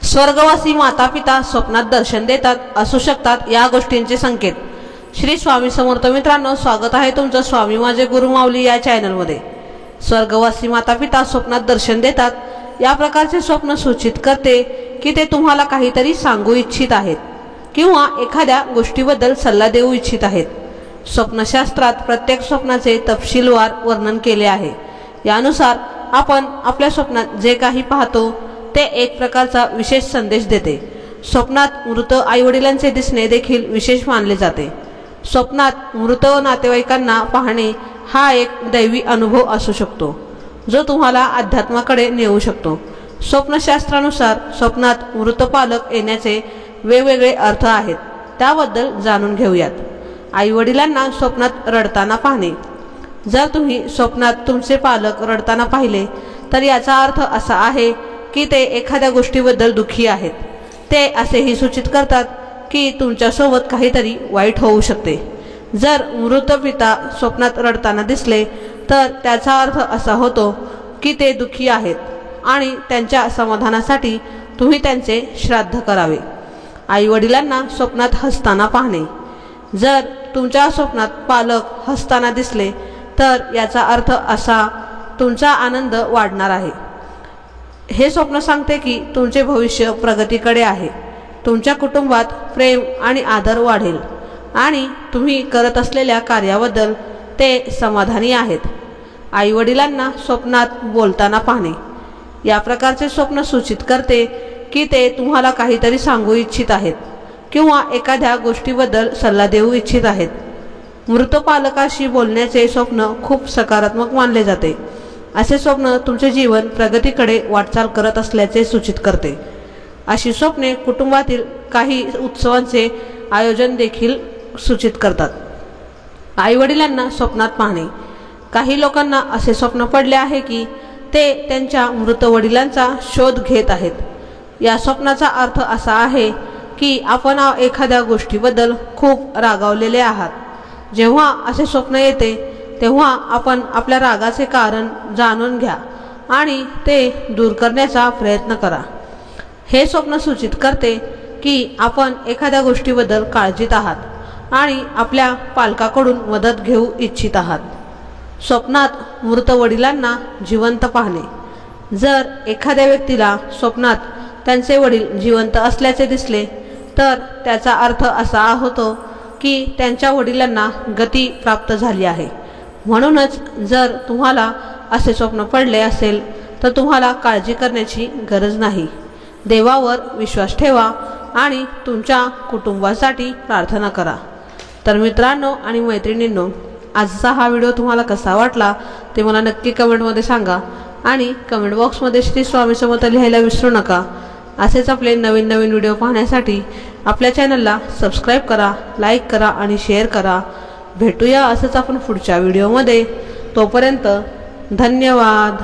स्वर्गवासी मातापिता स्वप्नात दर्शन देतात असू शकतात या गोष्टींचे संकेत। श्री स्वामी समर्थ मित्रांनो, स्वागत आहे तुमचं स्वामी माझे गुरु माऊली या चॅनलमध्ये। स्वर्गवासी मातापिता स्वप्नात दर्शन देतात या प्रकारचे स्वप्न सूचित करते की ते तुम्हाला काहीतरी सांगू इच्छित आहेत किंवा एखाद्या गोष्टीबद्दल सल्ला देऊ इच्छित आहेत। स्वप्नशास्त्रात प्रत्येक स्वप्नाचे तपशीलवार वर्णन केले आहे। यानुसार आपण आपल्या स्वप्नात जे काही पाहतो ते एक प्रकारचा विशेष संदेश देते। स्वप्नात मृत आईवडिलांचे दिसणे देखील विशेष मानले जाते। स्वप्नात मृत नातेवाईकांना पाहणे हा एक दैवी अनुभव असू शकतो जो तुम्हाला अध्यात्माकडे नेऊ शकतो। स्वप्नशास्त्रानुसार स्वप्नात मृत पालक येण्याचे वेगवेगळे अर्थ आहेत, त्याबद्दल जाणून घेऊयात। आईवडिलांना स्वप्नात रडताना पाहणे। जर तुम्ही स्वप्नात तुमचे पालक रडताना पाहिले तर याचा अर्थ असा आहे की ते एखाद्या गोष्टीबद्दल दुःखी आहेत। ते असेही सूचित करतात की तुमच्यासोबत काहीतरी वाईट होऊ शकते। जर मृत पिता स्वप्नात रडताना दिसले तर त्याचा अर्थ असा होतो की ते दुःखी आहेत आणि त्यांच्या समाधानासाठी तुम्ही त्यांचे श्राद्ध करावे। आईवडिलांना स्वप्नात हसताना पाहणे। जर तुमच्या स्वप्नात पालक हसताना दिसले तर याचा अर्थ असा तुमचा आनंद वाढणार आहे। हे स्वप्न सांगते की तुमचे भविष्य प्रगतीकडे आहे। तुमच्या कुटुंबात प्रेम आणि आदर वाढेल आणि तुम्ही करत असलेल्या कार्याबद्दल ते समाधानी आहेत। आईवडिलांना स्वप्नात बोलताना पाहणे। या प्रकारचे स्वप्न सूचित करते की ते तुम्हाला काहीतरी सांगू इच्छित आहेत किंवा एखाद्या गोष्टीबद्दल सल्ला देऊ इच्छित आहेत। मृत पालकाशी बोलण्याचे स्वप्न खूप सकारात्मक मानले जाते। असे स्वप्न तुमचे जीवन प्रगतीकडे वाटचाल करत असल्याचे सूचित करते। अशी स्वप्ने कुटुंबातील काही उत्सवांचे आयोजन देखील सूचित करतात। आईवडिलांना स्वप्नात पाहणे। काही लोकांना असे स्वप्न पडले आहे की ते त्यांच्या मृत वडिलांचा शोध घेत आहेत। या स्वप्नाचा अर्थ असा आहे की आपण एखाद्या गोष्टीबद्दल खूप रागावलेले आहात। जेव्हा असे स्वप्न येते तेव्हा आपण आपल्या रागाचे कारण जाणून घ्या आणि ते दूर करण्याचा प्रयत्न करा। हे स्वप्न सूचित करते की आपण एखाद्या गोष्टीबद्दल काळजीत आहात आणि आपल्या पालकाकडून मदत घेऊ इच्छित आहात। स्वप्नात मृत वडिलांना जिवंत पाहणे। जर एखाद्या व्यक्तीला स्वप्नात त्यांचे वडील जिवंत असल्याचे दिसले तर त्याचा अर्थ असा होतो की त्यांच्या वडिलांना गती प्राप्त झाली आहे। म्हणूनच जर तुम्हाला असे स्वप्न पडले असेल तर तुम्हाला काळजी करण्याची गरज नाही। देवावर विश्वास ठेवा आणि तुमच्या कुटुंबासाठी प्रार्थना करा। तर मित्रांनो आणि मैत्रिणींनो, आजचा हा व्हिडिओ तुम्हाला कसा वाटला ते मला नक्की कमेंटमध्ये सांगा आणि कमेंट बॉक्समध्ये श्री स्वामी समर्थ लिहायला विसरू नका। असेच आपले नवीन नवीन व्हिडिओ पाहण्यासाठी आपल्या चॅनलला सबस्क्राईब करा, लाईक करा आणि शेअर करा। भेटूया असंच आपण पुढच्या व्हिडिओमध्ये। तोपर्यंत धन्यवाद।